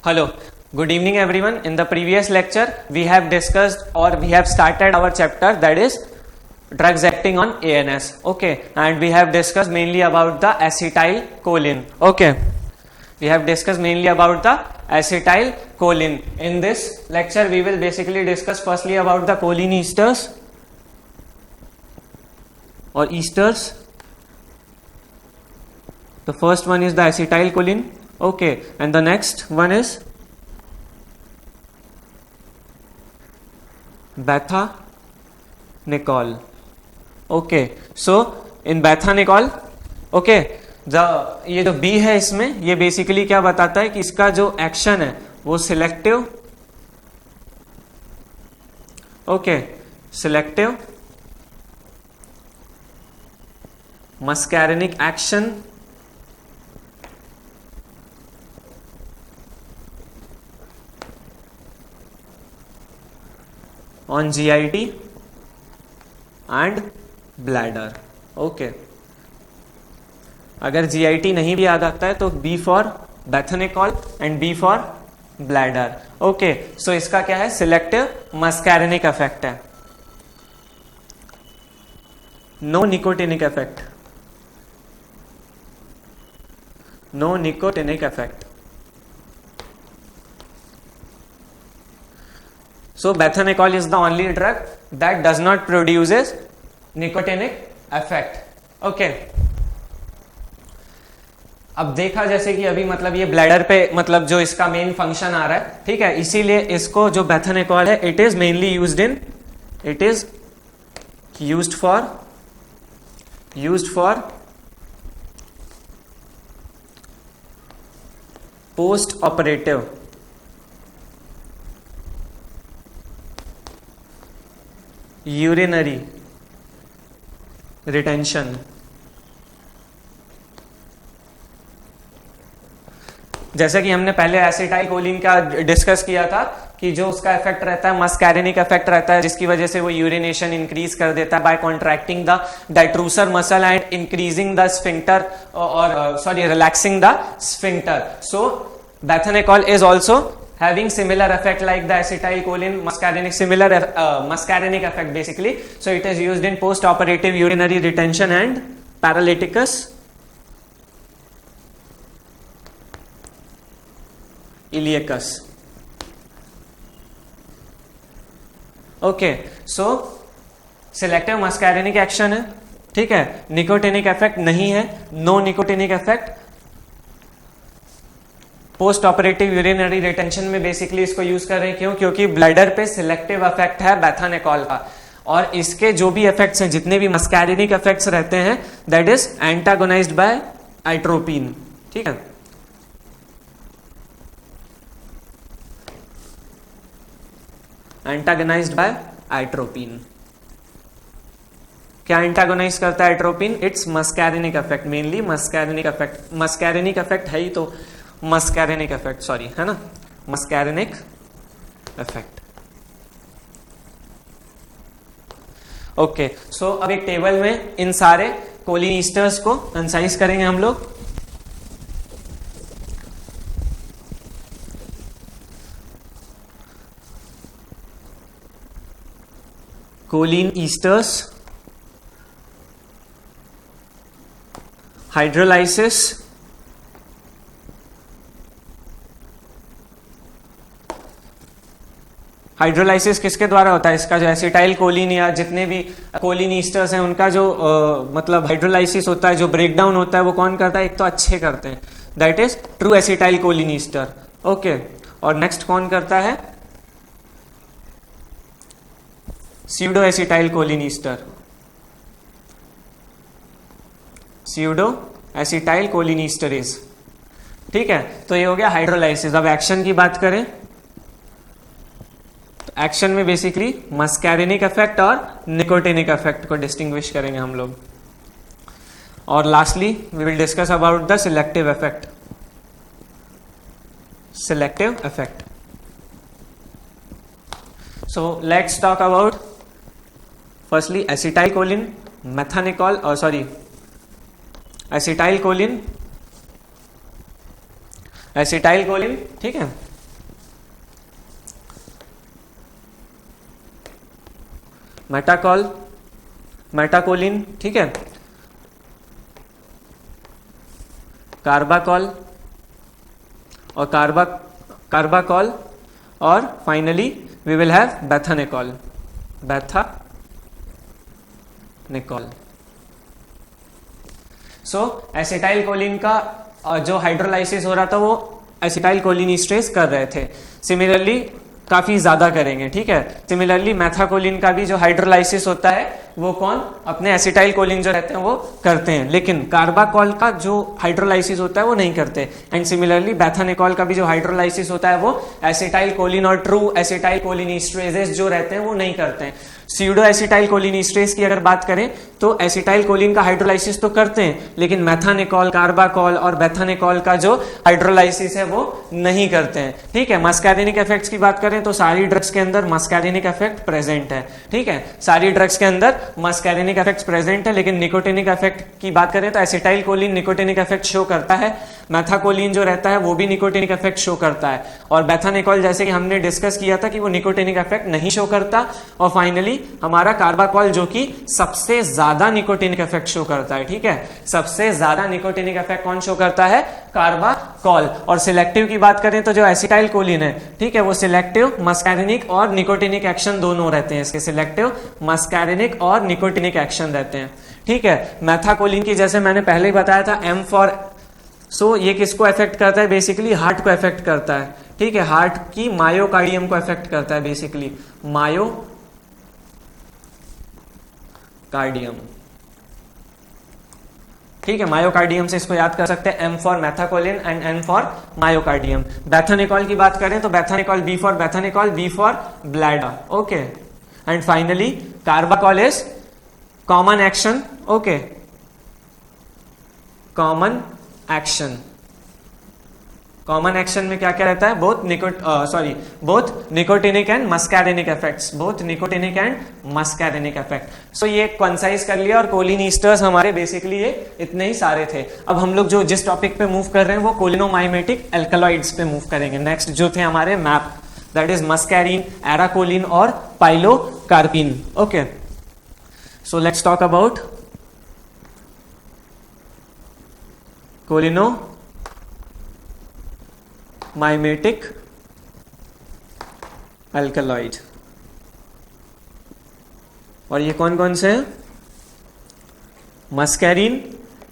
Hello, good evening everyone. In the previous lecture, we have discussed or we have started our chapter that is drugs acting on ANS. Okay, and we have discussed mainly about the acetylcholine. Okay, we have discussed mainly about the acetylcholine. In this lecture, we will basically discuss firstly about the choline esters or esters. The first one is the acetylcholine. Okay, and the next one is bethanechol. Okay, so in bethanechol, okay, ये जो B है इसमें ये basically क्या बताता है कि इसका जो एक्शन है वो selective, okay, selective muscarinic action on GIT and bladder. Okay, अगर GIT नहीं भी याद आता है तो B for bethanechol and B for bladder. Okay, so इसका क्या है, सिलेक्टिव मस्कैरिनिक इफेक्ट है, no nicotinic effect, no nicotinic effect. So bethanechol is the only drug that does not produces nicotinic effect. Okay. अब देखा जैसे कि अभी मतलब ये ब्लैडर पे मतलब जो इसका मेन फंक्शन आ रहा है, ठीक है, इसीलिए इसको जो bethanechol है it is mainly used for post operative urinary retention. जैसे कि हमने पहले एसिटाइलकोलिन का डिस्कस किया था कि जो उसका इफेक्ट रहता है मस्कैरिनिक इफेक्ट रहता है, जिसकी वजह से वो यूरिनेशन इंक्रीज कर देता है by contracting the detrusor muscle and increasing the sphincter और relaxing the sphincter. So bethanechol is also having similar effect like the acetylcholine, muscarinic effect basically. So it is used in post operative urinary retention and paralyticus ileus. Okay, so selective muscarinic action है, ठीक है, nicotinic effect नहीं है, no nicotinic effect. Post operative urinary retention में basically इसको use कर रहे हैं. क्यों? क्योंकि ब्लैडर पे सिलेक्टिव इफेक्ट है bethanechol का, और इसके जो भी इफेक्ट्स हैं, जितने भी मस्कैरिनिक इफेक्ट्स रहते हैं, that is antagonized by atropine. ठीक है, एंटागोनाइज्ड बाय आइट्रोपिन. क्या एंटागोनाइज करता है atropine? It's muscarinic effect, mainly muscarinic effect. Muscarinic effect है ही तो मस्कैरिनिक इफेक्ट, सॉरी, है ना, मस्कैरिनिक इफेक्ट. ओके, सो अब एक टेबल में इन सारे कोलिन ईस्टर्स को कंसाइज करेंगे हम लोग. कोलिन ईस्टर्स, हाइड्रोलाइसिस, हाइड्रोलाइसिस किसके द्वारा होता है? इसका जो एसिटाइल कोलिन या जितने भी कोलिन ईस्टर्स हैं उनका जो मतलब हाइड्रोलाइसिस होता है, जो ब्रेकडाउन होता है, वो कौन करता है? एक तो अच्छे करते हैं, that is true acetylcholine ester. Okay, और नेक्स्ट कौन करता है? Pseudo acetylcholine ester, pseudo acetylcholine esterase. ठीक है, तो ये हो गया हाइड्रोलाइसिस. अब एक्शन की बात करें, एक्शन में बेसिकली मस्कैरिनिक इफेक्ट और निकोटिनिक इफेक्ट को डिस्टिंग्विश करेंगे हम लोग. और lastly we will discuss about the selective effect. Selective effect. So let's talk about firstly acetylcholine, methanechol और एसिटाइलकोलिन, ठीक है, मेटाकॉल, मेटाकोलिन, ठीक है, कार्बाकॉल और कार्बाकॉल, और finally we will have bethanechol, bethanechol. So acetylcholine का जो हाइड्रोलाइसिस हो रहा था वो एसिटाइल कोलिन ईस्ट्रेज कर रहे थे, सिमिलरली काफी ज्यादा करेंगे, ठीक है। सिमिलरली मैथाकोलिन का भी जो हाइड्रोलाइसिस होता है वो कौन, अपने एसिटाइल कोलिन जो रहते हैं वो करते हैं, लेकिन कार्बाकॉल का जो हाइड्रोलाइसिस होता है वो नहीं करते। एंड सिमिलरली बेथानिकॉल का भी जो हाइड्रोलाइसिस होता है वो एसिटाइल कोलिन और ट्रू एसिटाइल कोलिन ईस्ट्रेजेस जो रहते हैं वो नहीं करते हैं। स्यूडो एसिटाइल कोलिन ईस्ट्रेज की अगर बात करें तो एसिटाइल कोलिन का हाइड्रोलाइसिस तो करते हैं, लेकिन मैथानिकॉल, कार्बाकॉल और बेथानिकॉल का जो हाइड्रोलाइसिस है वो नहीं करते हैं, ठीक है। मस्कैरिनिक इफेक्ट्स की बात करें तो सारी ड्रग्स के अंदर मस्कैरिनिक इफेक्ट प्रेजेंट है, ठीक है, सारी ड्रग्स के अंदर मस्कैरिनिक इफेक्ट प्रेजेंट है, लेकिन निकोटिनिक इफेक्ट की बात करें तो acetyl choline nicotinic effect show करता है, मैथाकोलिन जो रहता है वो भी निकोटिनिक इफेक्ट शो करता है, और बेथानिकॉल जैसे कि हमने डिस्कस किया था कि वो निकोटिनिक इफेक्ट नहीं शो करता, और फाइनली हमारा कार्बाकॉल जो कि सबसे ज्यादा निकोटिनिक इफेक्ट शो करता है, ठीक है, सबसे ज्यादा निकोटिनिक इफेक्ट कौन शो करता है, कार्बाकॉल। और सिलेक्टिव की बात करें तो जो एसिटाइल कोलिन है, ठीक है, वो सिलेक्टिव मस्कैरिनिक और निकोटिनिक एक्शन दोनों रहते हैं, इसके सिलेक्टिव मस्कैरिनिक और निकोटिनिक एक्शन रहते हैं, ठीक है। मैथाकोलिन की जैसे मैंने पहले ही बताया था एम फॉर, सो ये किसको अफेक्ट करता है, बेसिकली हार्ट को अफेक्ट करता है, ठीक है, हार्ट की मायोकार्डियम को अफेक्ट करता है, बेसिकली मायोकार्डियम, ठीक है, मायोकार्डियम से इसको याद कर सकते हैं, M for methacholine and N for myocardium. Bethanechol की बात करें तो bethanechol, B for bethanechol, B for bladder, okay. And finally carbachol is common action, okay, common action. Common action में क्या क्या रहता है, both nicotinic and muscarinic effects, both nicotinic and muscarinic effect. So ये कंसाइज कर लिया, और Colin esters हमारे बेसिकली ये इतने ही सारे थे। अब हम लोग जो जिस टॉपिक पे मूव कर रहे हैं वो कोलिनोमाइमेटिक एल्कलॉइड्स पे मूव करेंगे। नेक्स्ट जो थे हमारे map, that is muscarine, arecoline और pilocarpine, okay. So let's talk about cholinomimetic alkaloid. और ये कौन कौन से हैं, मस्कैरिन,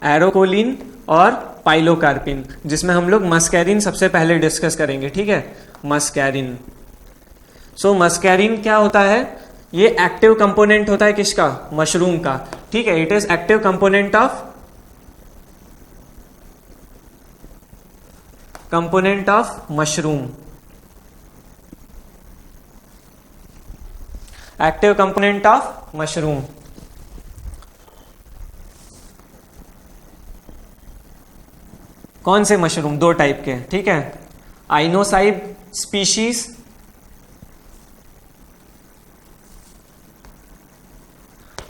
एरोकोलिन और पाइलोकार्पिन, जिसमें हम लोग मस्कैरिन सबसे पहले डिस्कस करेंगे, ठीक है, मस्कैरिन। सो मस्कैरिन क्या होता है, ये एक्टिव कंपोनेंट होता है किसका, मशरूम का, ठीक है, it is active component of mushroom, active component of mushroom. कौन से मशरूम, दो टाइप के, ठीक है, आइनोसाइब स्पीशीज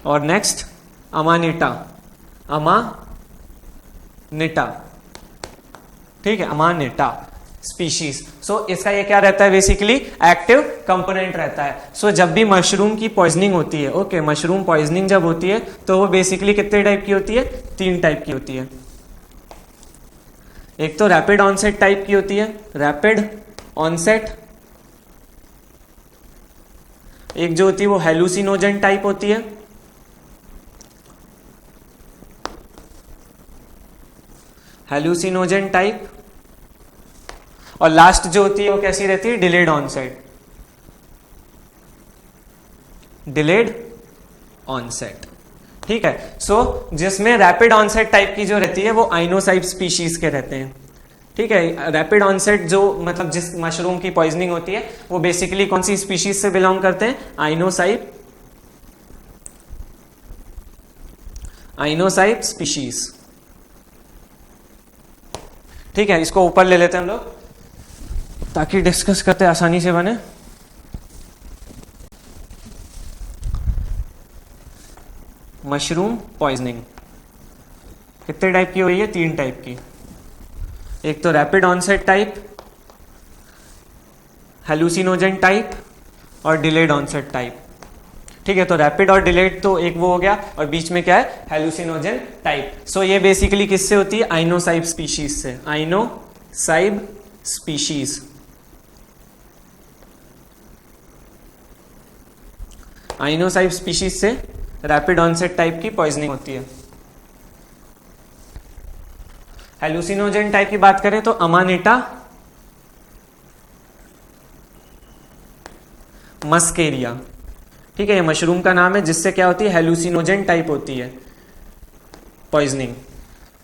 और नेक्स्ट अमानिटा, ठीक है, अमानिटा स्पीशीज। सो इसका ये क्या रहता है, बेसिकली एक्टिव कंपोनेंट रहता है। सो जब भी मशरूम की पॉइजनिंग होती है, ओके, मशरूम पॉइजनिंग जब होती है तो वो बेसिकली कितने टाइप की होती है, 3 टाइप की होती है। एक तो रैपिड ऑनसेट टाइप की होती है, रैपिड ऑनसेट, एक जो होती है वो हेलुसिनोजन टाइप होती है, हेलुसिनोजन टाइप, और लास्ट जो होती है वो कैसी रहती है, डिलेड ऑनसेट, डिलेड ऑनसेट, ठीक है। सो जिसमें रैपिड ऑनसेट टाइप की जो रहती है वो आइनोसाइब स्पीशीज के रहते हैं, ठीक है। रैपिड ऑनसेट जो मतलब जिस मशरूम की पॉइजनिंग होती है वो बेसिकली कौन सी स्पीशीज से बिलोंग करते हैं, आइनोसाइब स्पीशीज, ठीक है। इसको ऊपर ले लेते हैं हम लोग ताकि डिस्कस करते आसानी से बने। मशरूम पॉइजनिंग कितने टाइप की हो रही है, 3 टाइप की, एक तो rapid onset type, hallucinogen type और डिलेड ऑनसेट टाइप, ठीक है, तो रैपिड और डिलेड तो एक वो हो गया, और बीच में क्या है, हेलुसिनोजन टाइप। सो ये बेसिकली किससे होती है, आइनोसाइब स्पीशीज से, आइनोसाइब स्पीशीज, आइनोसाइब स्पीशीज से रैपिड ऑनसेट टाइप की पॉइजनिंग होती है। हेलुसिनोजन टाइप की बात करें तो अमानिटा मस्केरिया, ठीक है, ये मशरूम का नाम है जिससे क्या होती है, हेलुसिनोजन टाइप होती है पॉइजनिंग,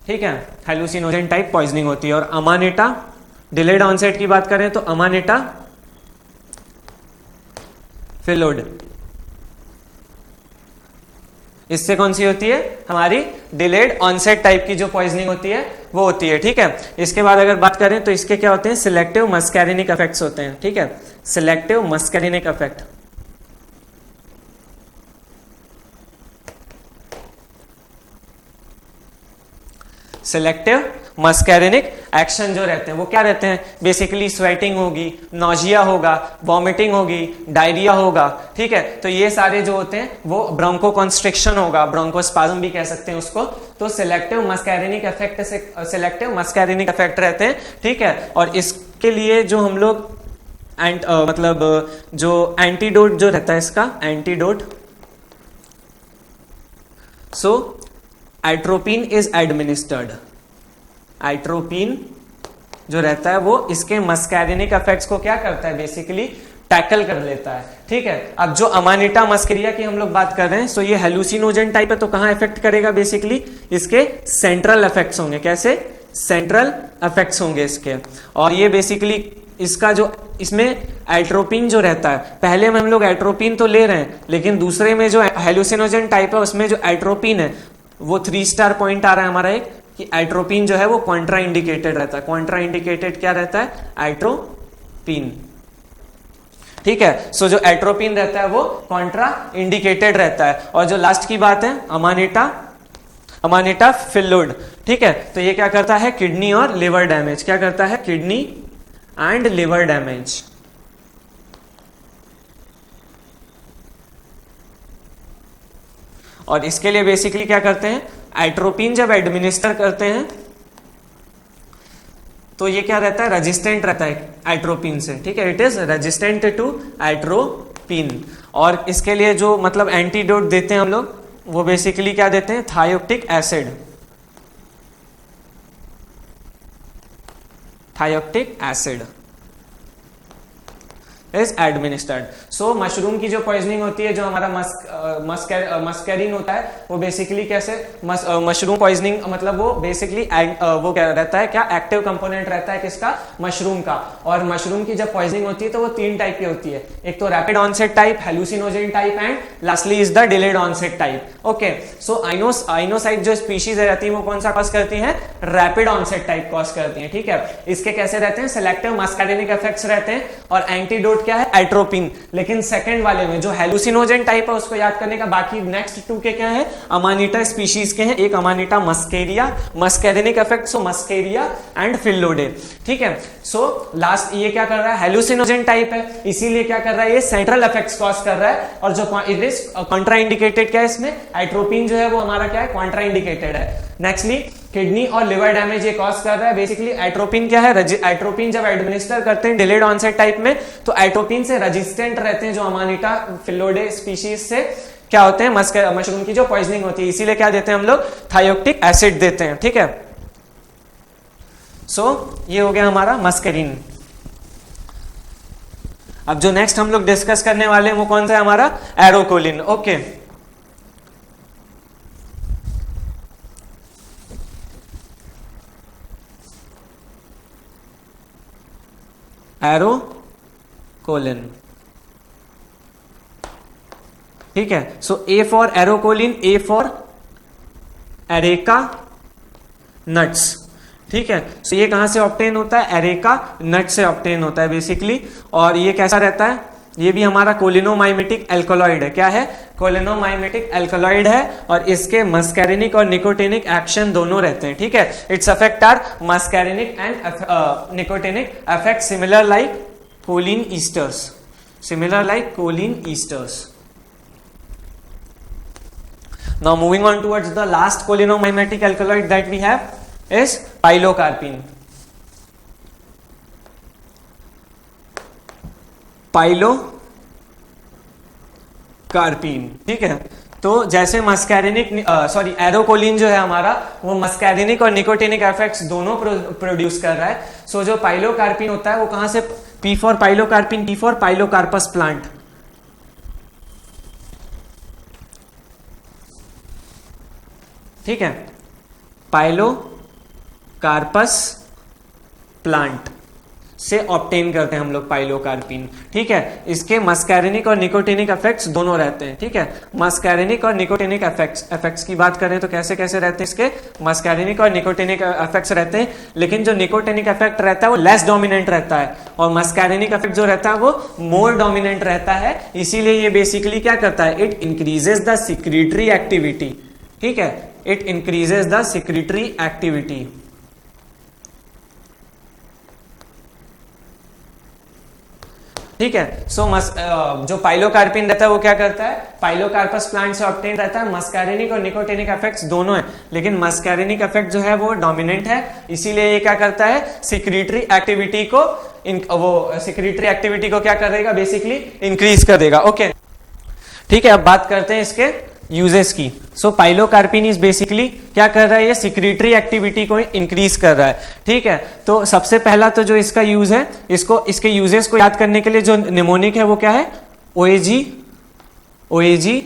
ठीक है, हेलुसिनोजन टाइप पॉइजनिंग होती है। और अमानिटा डिलेड ऑनसेट की बात करें तो अमानिटा फिलोड, इससे कौन सी होती है, हमारी डिलेड ऑनसेट टाइप की जो पॉइजनिंग होती है वो होती है, ठीक है। इसके बाद अगर बात करें तो इसके क्या होते हैं, सिलेक्टिव मस्कैरिनिक इफेक्ट्स होते हैं, ठीक है, selective muscarinic effect. Selective muscarinic action जो रहते हैं वो क्या रहते हैं, बेसिकली स्वेटिंग होगी, नॉजिया होगा, वॉमिटिंग होगी, डायरिया होगा, ठीक है, तो ये सारे जो होते हैं वो ब्रोंको कॉन्स्ट्रिक्शन होगा, ब्रोंकोस्पाज्म भी कह सकते हैं उसको। तो सिलेक्टिव मस्कैरिनिक इफेक्ट से सिलेक्टिव मस्कैरिनिक इफेक्ट रहते हैं, ठीक है। और इसके लिए जो हम लोग मतलब जो एंटीडोट जो रहता है इसका, एंटीडोट, सो आइट्रोपिन इज एडमिनिस्टर्ड, आइट्रोपिन जो रहता है वो इसके मस्कैरिनिक इफेक्ट्स को क्या करता है, बेसिकली टैकल कर लेता है, ठीक है। अब जो अमानिटा मस्केरिया की हम लोग बात कर रहे हैं, सो ये हेलुसिनोजन टाइप है, तो कहां इफेक्ट करेगा, बेसिकली इसके सेंट्रल इफेक्ट्स होंगे, कैसे, सेंट्रल इफेक्ट्स होंगे इसके। और ये बेसिकली इसका जो इसमें एट्रोपिन जो रहता है, पहले में हम लोग एट्रोपिन तो ले रहे हैं, लेकिन दूसरे में जो हेलुसिनोजन टाइप है उसमें जो एट्रोपिन है वो 3 स्टार पॉइंट आ रहा है हमारा एक, कि एट्रोपिन जो है वो कॉन्ट्रा इंडिकेटेड रहता है। कॉन्ट्रा इंडिकेटेड क्या रहता है, एट्रोपिन, ठीक है। सो जो एट्रोपिन रहता है वो कॉन्ट्रा इंडिकेटेड रहता है। और जो लास्ट की बात है अमानिटा फिलोड, ठीक है, तो ये क्या करता है, किडनी और लिवर डैमेज, क्या करता है, किडनी एंड लिवर डैमेज। और इसके लिए बेसिकली क्या करते हैं, एट्रोपिन जब एडमिनिस्टर करते हैं तो ये क्या रहता है, रेजिस्टेंट रहता है एट्रोपिन से, ठीक है, it is resistant to atropine. और इसके लिए जो मतलब एंटीडोट देते हैं हम लोग, वो बेसिकली क्या देते हैं, thioctic acid, thioctic acid is administered. So mushroom की जो पॉइजनिंग होती है, जो हमारा मस्कैरिन होता है, वो बेसिकली कैसे, मशरूम पॉइजनिंग मतलब वो बेसिकली वो क्या रहता है, क्या एक्टिव कंपोनेंट रहता है किसका, मशरूम का। और मशरूम की जब पॉइजनिंग होती है तो वो 3 टाइप की होती है, एक तो rapid onset type, hallucinogen type, and lastly is the delayed onset type. Okay, so inocybe जो स्पीशीज रहती है वो कौन सा कॉज करती है, रैपिड ऑनसेट टाइप कॉज करती है, ठीक है। इसके कैसे रहते हैं, सिलेक्टिव मस्कैरिनिक इफेक्ट्स रहते हैं, और एंटीडोट क्या है, एट्रोपिन। लेकिन सेकंड वाले में जो हेलुसिनोजन टाइप है उसको याद करने का, बाकी नेक्स्ट 2 के क्या है, अमानिटा स्पीशीज के हैं, एक अमानिटा मस्केरिया, मस्कैरिनिक इफेक्ट, सो मस्केरिया एंड फिलोडे, ठीक है। सो लास्ट ये क्या कर रहा है, हेलुसिनोजन टाइप है, इसीलिए क्या कर रहा है, ये सेंट्रल इफेक्ट्स कॉज कर रहा है। और जो इट इज कॉन्ट्रा इंडिकेटेड क्या है, इसमें एट्रोपिन जो है वो हमारा क्या है, कॉन्ट्रा इंडिकेटेड है। नेक्स्टली किडनी और लिवर डैमेज ये कॉज कर रहा है, बेसिकली एट्रोपिन क्या है, एट्रोपिन जब एडमिनिस्टर करते हैं डिलेड ऑनसेट टाइप में, तो एट्रोपिन से रेजिस्टेंट रहते हैं जो अमानिटा फिलोडे स्पीशीज से क्या होते हैं, मशरूम की जो पॉइजनिंग होती है, इसीलिए क्या देते हैं हम लोग, थायोक्टिक एसिड देते हैं, ठीक है। सो ये हो गया हमारा मस्कैरिन। अब जो नेक्स्ट हम लोग डिस्कस करने वाले हैं वो कौन सा है, हमारा एरोकोलिन। ओके, एरोकोलिन, ठीक है। So A for arecoline, A for areca nuts, ठीक है। सो ये कहां से ऑब्टेन होता है, एरेका नट से ऑब्टेन होता है बेसिकली। और ये कैसा रहता है, ये भी हमारा कोलिनोमाइमेटिक एल्कोलॉइड है, क्या है, कोलिनोमाइमेटिक एल्कोलॉइड है। और इसके मस्कैरिनिक और निकोटिनिक एक्शन दोनों रहते हैं, ठीक है। It's affect are muscarinic and nicotinic affect similar like choline esters, similar like choline esters, Now moving on towards the last cholinomimetic alkaloid that we have is pilocarpine. पाइलोकार्पीन, ठीक है। तो जैसे मस्कैरिनिक एरोकोलिन जो है हमारा, वो मस्कैरिनिक और निकोटिनिक इफेक्ट्स दोनों प्रोड्यूस कर रहा है। सो जो पाइलोकार्पीन होता है वो कहां से, P for pilocarpine, P for pilocarpus plant, ठीक है, पाइलोकार्पस प्लांट से ऑब्टेन करते हैं हम लोग पाइलोकार्पीन, ठीक है। इसके मस्कैरिनिक और निकोटिनिक इफेक्ट्स दोनों रहते हैं, ठीक है। मस्कैरिनिक और निकोटिनिक इफेक्ट्स की बात करें तो कैसे कैसे रहते हैं इसके, मस्कैरिनिक और निकोटिनिक इफेक्ट्स रहते हैं, लेकिन जो निकोटिनिक इफेक्ट रहता है वो लेस डोमिनेंट रहता है और मस्कैरिनिक इफेक्ट जो रहता है वो मोर डोमिनेंट रहता है। इसीलिए ये बेसिकली क्या करता है, it increases the secretory activity, ठीक है, it increases the secretory activity. ठीक है। सो जो पाइलोकार्पिन रहता है वो क्या करता है, पाइलोकार्पस प्लांट से ऑब्टेन रहता है। मस्कैरिनिक और निकोटिनिक इफेक्ट्स दोनों है, लेकिन मस्कैरिनिक इफेक्ट जो है वो डोमिनेंट है, इसीलिए ये क्या करता है, सिक्रीटरी एक्टिविटी को सिक्रीटरी एक्टिविटी को क्या करेगा, बेसिकली इंक्रीज कर देगा। ओके, ठीक है। अब बात करते हैं इसके यूजेस की। सो पाइलोकार्पिन इज बेसिकली क्या कर रहा है, ये सिक्रीटरी एक्टिविटी को इंक्रीज कर रहा है, ठीक है। तो सबसे पहला तो जो इसका यूज है, इसके यूजेस को याद करने के लिए जो निमोनिक है वो क्या है, ओएजी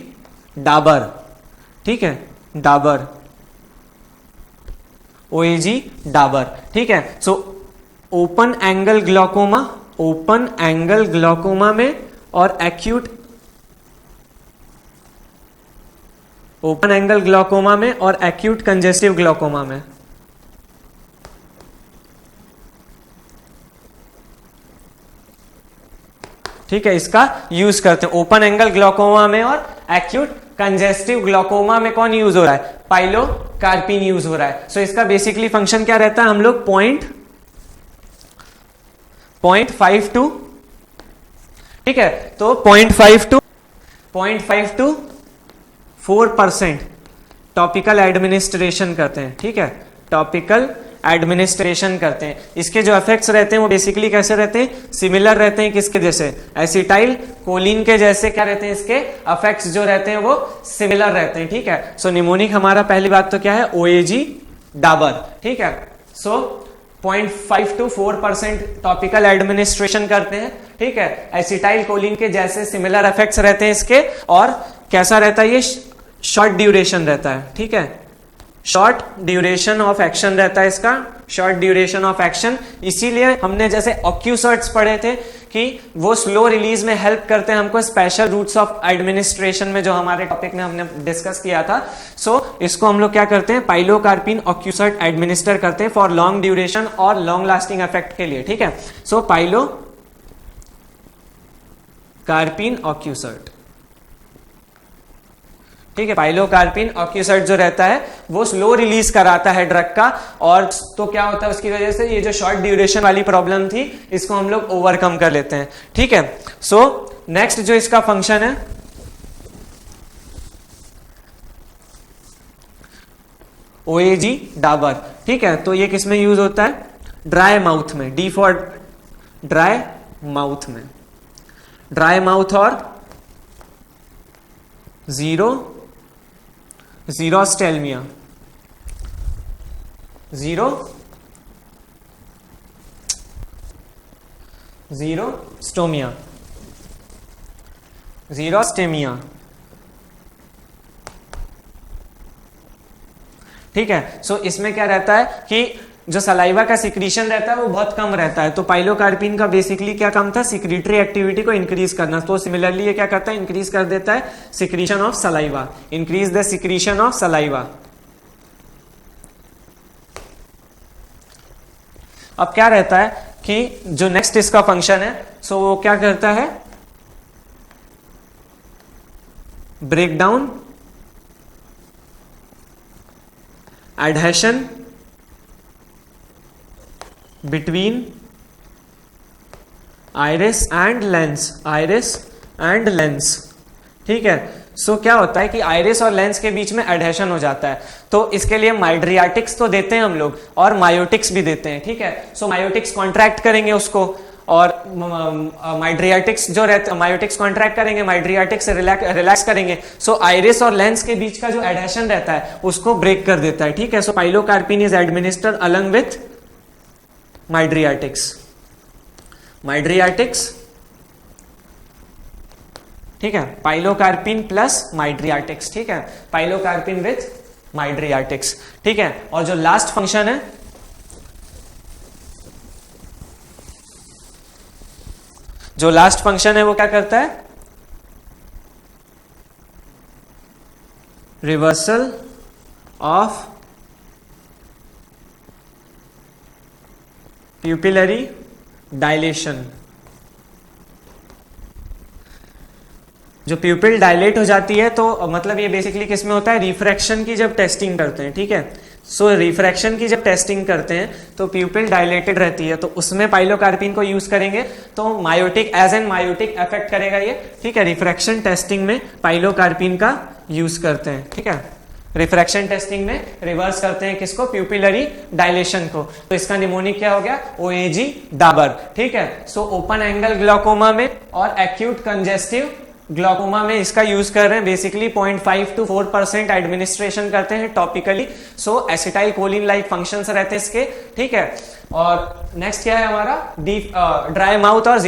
डाबर, ठीक है, डाबर, ओएजी डाबर, ठीक है। सो ओपन एंगल ग्लूकोमा में और एक्यूट ओपन एंगल ग्लूकोमा में और एक्यूट कंजेस्टिव ग्लूकोमा में, ठीक है, इसका यूज करते हैं। ओपन एंगल ग्लूकोमा में और एक्यूट कंजेस्टिव ग्लूकोमा में कौन यूज हो रहा है, पाइलोकार्पिन यूज हो रहा है। सो इसका बेसिकली फंक्शन क्या रहता है, हम लोग 0.52, ठीक है, तो 0.5 to 4% टॉपिकल एडमिनिस्ट्रेशन करते हैं, ठीक है, टॉपिकल एडमिनिस्ट्रेशन करते हैं। इसके जो इफेक्ट्स रहते हैं वो बेसिकली कैसे रहते हैं, सिमिलर रहते हैं, किसके जैसे, एसिटाइल कोलिन के जैसे क्या रहते हैं, इसके इफेक्ट्स जो रहते हैं वो सिमिलर रहते हैं, ठीक है। सो निमोनिक हमारा पहली बात तो क्या है, ओएजी डाबर, ठीक है। सो 0.5 to 4% टॉपिकल एडमिनिस्ट्रेशन करते हैं, ठीक है। एसिटाइल कोलिन के जैसे सिमिलर इफेक्ट्स रहते हैं इसके, और कैसा रहता है, ये शॉर्ट ड्यूरेशन रहता है, ठीक है, शॉर्ट ड्यूरेशन ऑफ एक्शन रहता है इसका, शॉर्ट ड्यूरेशन ऑफ एक्शन। इसीलिए हमने जैसे ऑक्यूसर्ट्स पढ़े थे कि वो स्लो रिलीज में हेल्प करते हैं हमको स्पेशल रूट्स ऑफ एडमिनिस्ट्रेशन में, जो हमारे टॉपिक में हमने डिस्कस किया था। सो इसको हम लोग क्या करते हैं, पाइलोकार्पिन ऑक्यूसर्ट एडमिनिस्टर करते हैं फॉर लॉन्ग ड्यूरेशन और लॉन्ग लास्टिंग इफेक्ट के लिए, ठीक है। सो पाइलोकार्पिन ऑक्यूसर्ट, ठीक है, पाइलोकार्पिन ऑक्यूसर्ट जो रहता है वो स्लो रिलीज कराता है ड्रग का, और तो क्या होता है उसकी वजह से ये जो शॉर्ट ड्यूरेशन वाली प्रॉब्लम थी इसको हम लोग ओवरकम कर लेते हैं, ठीक है। सो नेक्स्ट जो इसका फंक्शन है, ओएजी डाबर, ठीक है, तो ये किस में यूज होता है, ड्राई माउथ में, डी फॉर ड्राई माउथ में, ड्राई माउथ और जीरोस्टेल्मिया, जीरोस्टेमिया, ठीक है। सो इसमें क्या रहता है कि जो सलाइवा का सिक्रीशन रहता है वो बहुत कम रहता है, तो पाइलोकार्पिन का बेसिकली क्या काम था, सिक्रीटरी एक्टिविटी को इंक्रीज करना। तो सिमिलरली ये क्या करता है, इंक्रीज कर देता है secretion of saliva, increase the secretion of saliva. अब क्या रहता है कि जो नेक्स्ट इसका फंक्शन है, सो वो क्या करता है, break down adhesion between iris and lens, ठीक है। सो क्या होता है कि आइरिस और लेंस के बीच में एडहेशन हो जाता है, तो इसके लिए माइड्रियाटिक्स तो देते हैं हम लोग और मायोटिक्स भी देते हैं, ठीक है। सो मायोटिक्स कॉन्ट्रैक्ट करेंगे उसको, और माइड्रियाटिक्स जो रहते मायोटिक्स कॉन्ट्रैक्ट करेंगे, माइड्रियाटिक्स रिलैक्स करेंगे। सो आइरिस और लेंस के बीच का जो एडहेशन रहता है उसको ब्रेक कर देता है, ठीक है। So pilocarpine is administered along with mydriatics, ठीक है, पाइलोकार्पिन प्लस माइड्रियाटिक्स, ठीक है, पाइलोकार्पिन विथ माइड्रियाटिक्स, ठीक है। और जो लास्ट फंक्शन है, वो क्या करता है, रिवर्सल ऑफ प्यूपिलरी डायलेशन। जो प्यूपिल डायलेट हो जाती है तो मतलब ये बेसिकली किसमें होता है, रिफ्रैक्शन की जब टेस्टिंग करते हैं, ठीक है। सो रिफ्रैक्शन की जब टेस्टिंग करते हैं तो प्यूपिल डायलेटेड रहती है, तो उसमें पाइलोकार्पिन को यूज करेंगे, तो miotic as an miotic effect करेगा ये, ठीक है। रिफ्रैक्शन टेस्टिंग में पाइलोकार्पिन का यूज करते हैं, ठीक है। रिफ्रैक्शन टेस्टिंग में रिवर्स करते हैं किसको, प्यूपिलरी डायलेशन को। तो इसका निमोनिक क्या हो गया, OAG डाबर, ठीक है। सो ओपन एंगल ग्लूकोमा में और एक्यूट कंजेस्टिव ग्लूकोमा में इसका यूज कर रहे हैं, बेसिकली 0.5 to 4% एडमिनिस्ट्रेशन करते हैं टॉपिकली। सो एसिटाइल कोलिन लाइक फंक्शंस रहते हैं इसके, ठीक है। और नेक्स्ट क्या है हमारा, डीप ड्राई माउथ और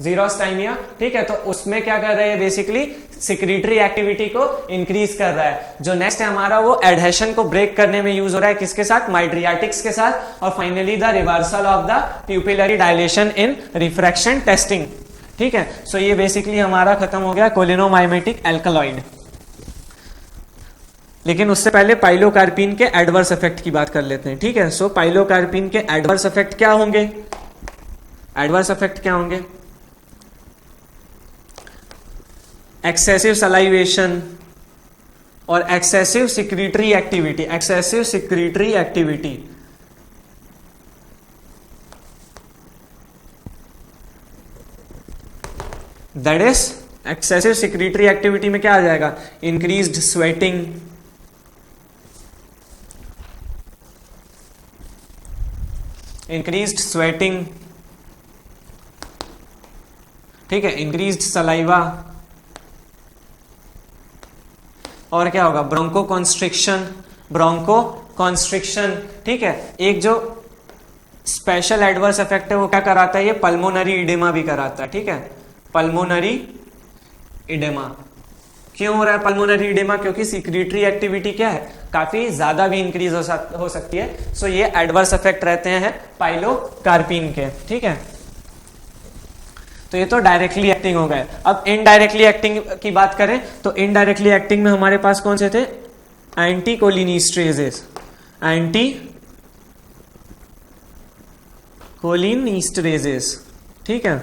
जीरोस्टाइमिया, ठीक है। तो उसमें क्या कर रहे हैं, बेसिकली सिक्रीटरी एक्टिविटी को इंक्रीज कर रहा है। जो नेक्स्ट है हमारा, वो एडहेशन को ब्रेक करने में यूज हो रहा है, किसके साथ, माइड्रियाटिक्स के साथ। और finally the reversal of the pupillary dilation in refraction testing, ठीक है। सो ये बेसिकली हमारा खत्म हो गया कोलिनोमाइमेटिक एल्कलॉइड। लेकिन उससे पहले पाइलोकार्पिन के एडवर्स इफेक्ट की बात कर लेते हैं, ठीक है। सो पाइलोकार्पिन के एडवर्स इफेक्ट क्या होंगे, एक्सेसिव सलाइवेशन और excessive secretory activity, that is excessive secretory activity में क्या आ जाएगा, इंक्रीज्ड स्वेटिंग, ठीक है, इंक्रीज्ड सलाइवा, और क्या होगा, ब्रोंको कॉन्स्ट्रिक्शन, ठीक है। एक जो स्पेशल एडवर्स इफेक्ट है वो क्या कराता है, ये पल्मोनरी इडेमा भी कराता है, ठीक है। पल्मोनरी इडेमा क्यों हो रहा है पल्मोनरी इडेमा, क्योंकि सिक्रीटरी एक्टिविटी क्या है, काफी ज्यादा भी इंक्रीज हो सकती है। सो ये एडवर्स इफेक्ट रहते हैं पाइलोकार्पिन के, ठीक है। तो ये तो डायरेक्टली एक्टिंग हो गए। अब इनडायरेक्टली एक्टिंग की बात करें तो इनडायरेक्टली एक्टिंग में हमारे पास कौन से थे, एंटीकोलिनिस्ट्रेजेस, ठीक है।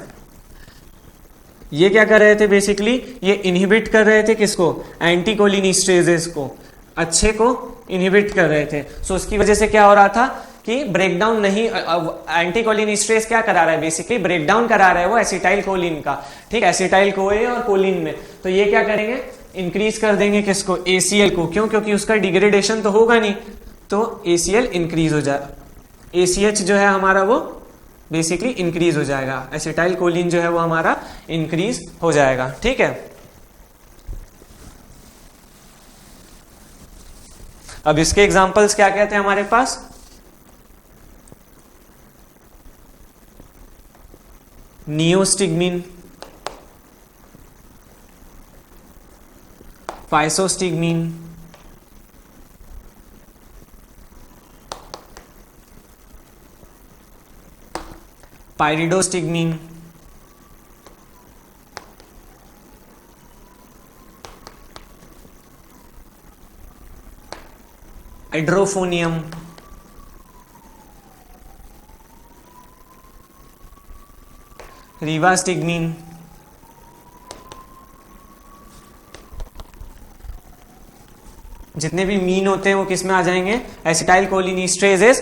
ये क्या कर रहे थे, बेसिकली ये इनहिबिट कर रहे थे किसको, एंटीकोलिनिस्ट्रेजेस को, अच्छे को इनहिबिट कर रहे थे। सो उसकी वजह से क्या हो रहा था कि ब्रेकडाउन नहीं, एंटीकोलिनिस्ट्रेज क्या करा रहा है, बेसिकली ब्रेकडाउन करा रहा है वो एसिटाइल कोलिन का, ठीक है, एसिटाइल कोए और कोलिन में। तो ये क्या करेंगे, इंक्रीज कर देंगे किसको, ACL को, क्यों, क्योंकि उसका डिग्रेडेशन तो होगा नहीं, तो ACL इंक्रीज हो जाए, ACH जो है हमारा वो बेसिकली इंक्रीज हो जाएगा, एसिटाइल कोलिन जो है वो हमारा इंक्रीज हो जाएगा, ठीक है। अब इसके एग्जांपल्स क्या कहते हैं हमारे पास, नियोस्टिग्मीन, फाइसोस्टिग्मीन, पाइरिडोस्टिग्मीन, हाइड्रोफोनियम, रिवास्टिग्मीन, जितने भी मीन होते हैं वो किस में आ जाएंगे, एसिटाइल कोलिनिस्ट्रेजेस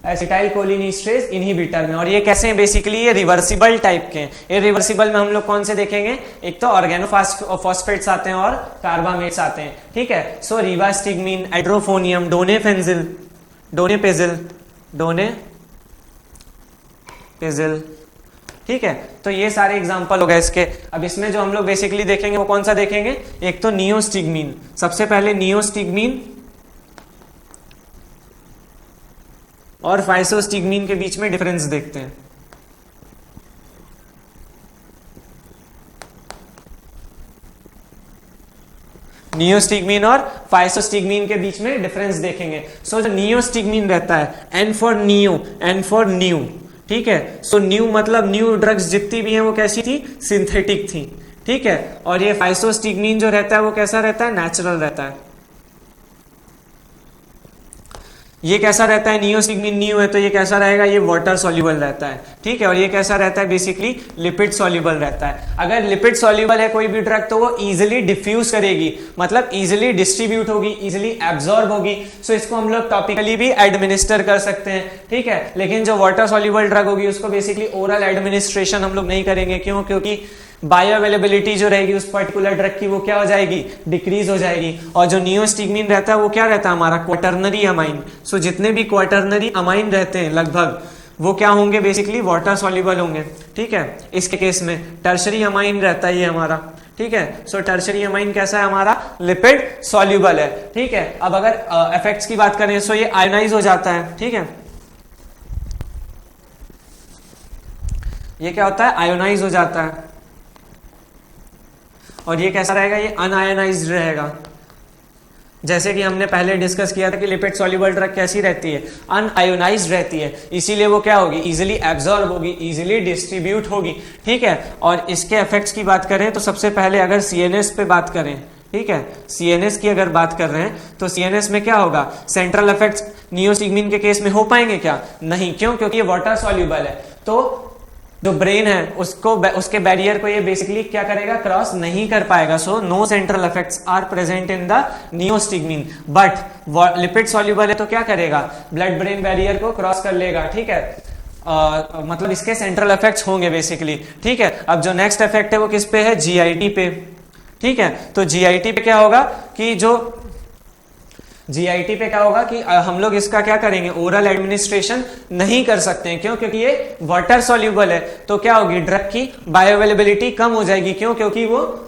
एसिटाइल कोलिनिस्ट्रेज इनहिबिटर में। और ये कैसे हैं बेसिकली, ये रिवर्सिबल टाइप के हैं। ये रिवर्सिबल में हम लोग कौन से देखेंगे, एक तो ऑर्गेनोफॉस्फेट्स आते हैं और कार्बामेट्स आते हैं, ठीक है। सो रिवास्टिग्मीन, एड्रोफोनियम, डोनेपेजिल, ठीक है। तो ये सारे एग्जांपल हो गए इसके। अब इसमें जो हम लोग बेसिकली देखेंगे वो कौन सा देखेंगे, एक तो नियोस्टिग्मीन। सबसे पहले नियोस्टिग्मीन और फाइसोस्टिग्मीन के बीच में डिफरेंस देखते हैं। नियोस्टिग्मीन और फाइसोस्टिग्मीन के बीच में डिफरेंस देखेंगे। सो जो नियोस्टिग्मीन रहता है, एन फॉर न्यू, ठीक है। सो न्यू मतलब न्यू ड्रग्स जितनी भी हैं वो कैसी थी, सिंथेटिक थी, ठीक है। और ये फाइसोस्टिग्मीन जो रहता है वो कैसा रहता है, नेचुरल रहता है। ये कैसा रहता है, नियोस्टिग्मीन न्यू है तो ये कैसा रहेगा, ये वाटर सॉल्युबल रहता है, ठीक है। और ये कैसा रहता है, बेसिकली लिपिड सॉल्युबल रहता है। अगर लिपिड सॉल्युबल है कोई भी ड्रग तो वो इजीली डिफ्यूज करेगी, मतलब इजीली डिस्ट्रीब्यूट होगी, इजीली एब्जॉर्ब होगी। सो इसको हम लोग टॉपिकली भी एडमिनिस्टर कर सकते हैं, ठीक है। लेकिन जो वाटर सॉल्युबल ड्रग होगी उसको बेसिकली ओरल एडमिनिस्ट्रेशन हम लोग नहीं करेंगे। क्यों, क्योंकि बायो अवेलेबिलिटी जो रहेगी उस पर्टिकुलर ड्रग की वो क्या हो जाएगी, डिक्रीज हो जाएगी। और जो नियोस्टिग्मीन रहता है वो क्या रहता है, हमारा क्वाटर्नरी अमाइन। सो जितने भी क्वाटर्नरी अमाइन रहते हैं लगभग वो क्या होंगे, बेसिकली वाटर सॉल्युबल होंगे, ठीक है। इसके केस में टर्शरी अमाइन रहता है ये हमारा, ठीक है। सो टर्शरी अमाइन कैसा है हमारा, लिपिड सॉल्युबल है, ठीक है। अब अगर इफेक्ट्स की बात करें सो ये आयोनाइज हो जाता है, ठीक है। ये क्या होता है, आयोनाइज हो जाता है। और ये कैसा रहेगा, ये अनआयोनाइज्ड रहेगा। जैसे कि हमने पहले डिस्कस किया था कि लिपिड सॉल्युबल ड्रग कैसी रहती है, अनआयोनाइज्ड रहती है, इसीलिए वो क्या होगी, इजीली एब्जॉर्ब होगी, इजीली डिस्ट्रीब्यूट होगी, ठीक है। और इसके इफेक्ट्स की बात करें तो सबसे पहले अगर सीएनएस पे बात करें, ठीक है, सीएनएस की अगर बात कर रहे हैं तो सीएनएस में क्या होगा, सेंट्रल इफेक्ट्स नियोस्टिग्मीन के केस में हो पाएंगे क्या, नहीं। क्यों, क्योंकि ये वाटर सॉल्युबल है। तो जो ब्रेन है उसको उसके बैरियर को ये बेसिकली क्या करेगा, क्रॉस नहीं कर पाएगा। So no central effects are present in the neostigmine. But lipid soluble है तो क्या करेगा, ब्लड ब्रेन बैरियर को क्रॉस कर लेगा, ठीक है। मतलब इसके सेंट्रल इफेक्ट्स होंगे बेसिकली, ठीक है। अब जो नेक्स्ट इफेक्ट है वो किस पे है, जीआईटी पे, ठीक है। तो जीआईटी पे क्या होगा कि जो जीआईटी पे क्या होगा कि हम लोग इसका क्या करेंगे, ओरल एडमिनिस्ट्रेशन नहीं कर सकते हैं। क्यों, क्योंकि ये वाटर सॉल्युबल है। तो क्या होगी, ड्रग की बायो अवेलेबिलिटी कम हो जाएगी। क्यों, क्योंकि वो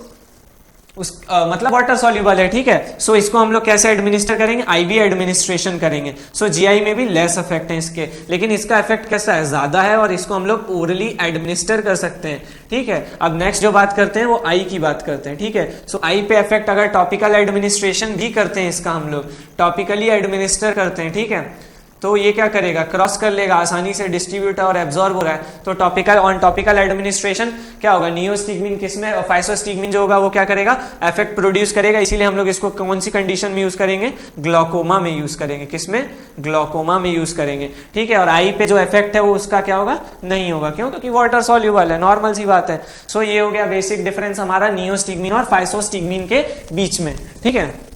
मतलब वाटर सॉल्युबल है, ठीक है। सो इसको हम लोग कैसे एडमिनिस्टर करेंगे, आईवी एडमिनिस्ट्रेशन करेंगे। सो जीआई में भी लेस इफेक्ट है इसके, लेकिन इसका इफेक्ट कैसा है, ज्यादा है, और इसको हम लोग ओरली एडमिनिस्टर कर सकते हैं, ठीक है। अब नेक्स्ट जो बात करते हैं वो आई की बात करते हैं, ठीक है। सो आई पे इफेक्ट अगर टॉपिकल एडमिनिस्ट्रेशन भी करते हैं, इसका हम लोग टॉपिकली एडमिनिस्टर करते हैं, ठीक है, तो ये क्या करेगा, क्रॉस कर लेगा, आसानी से डिस्ट्रीब्यूट और एब्जॉर्ब हो रहा है। तो टॉपिकल एडमिनिस्ट्रेशन क्या होगा, नियोस्टिग्मीन किसमें, और फाइसोस्टिग्मीन जो होगा वो क्या करेगा, इफेक्ट प्रोड्यूस करेगा। इसीलिए हम लोग इसको कौन सी कंडीशन में यूज करेंगे, ग्लूकोमा में यूज करेंगे। किसमें, ग्लूकोमा में यूज करेंगे, ठीक है। और आई पे जो इफेक्ट है वो उसका क्या होगा, नहीं होगा। क्यों, क्योंकि वाटर सॉल्युबल है, नॉर्मल सी बात है। सो ये हो गया बेसिक डिफरेंस हमारा नियोस्टिग्मीन और फाइसोस्टिग्मीन के बीच में, ठीक है।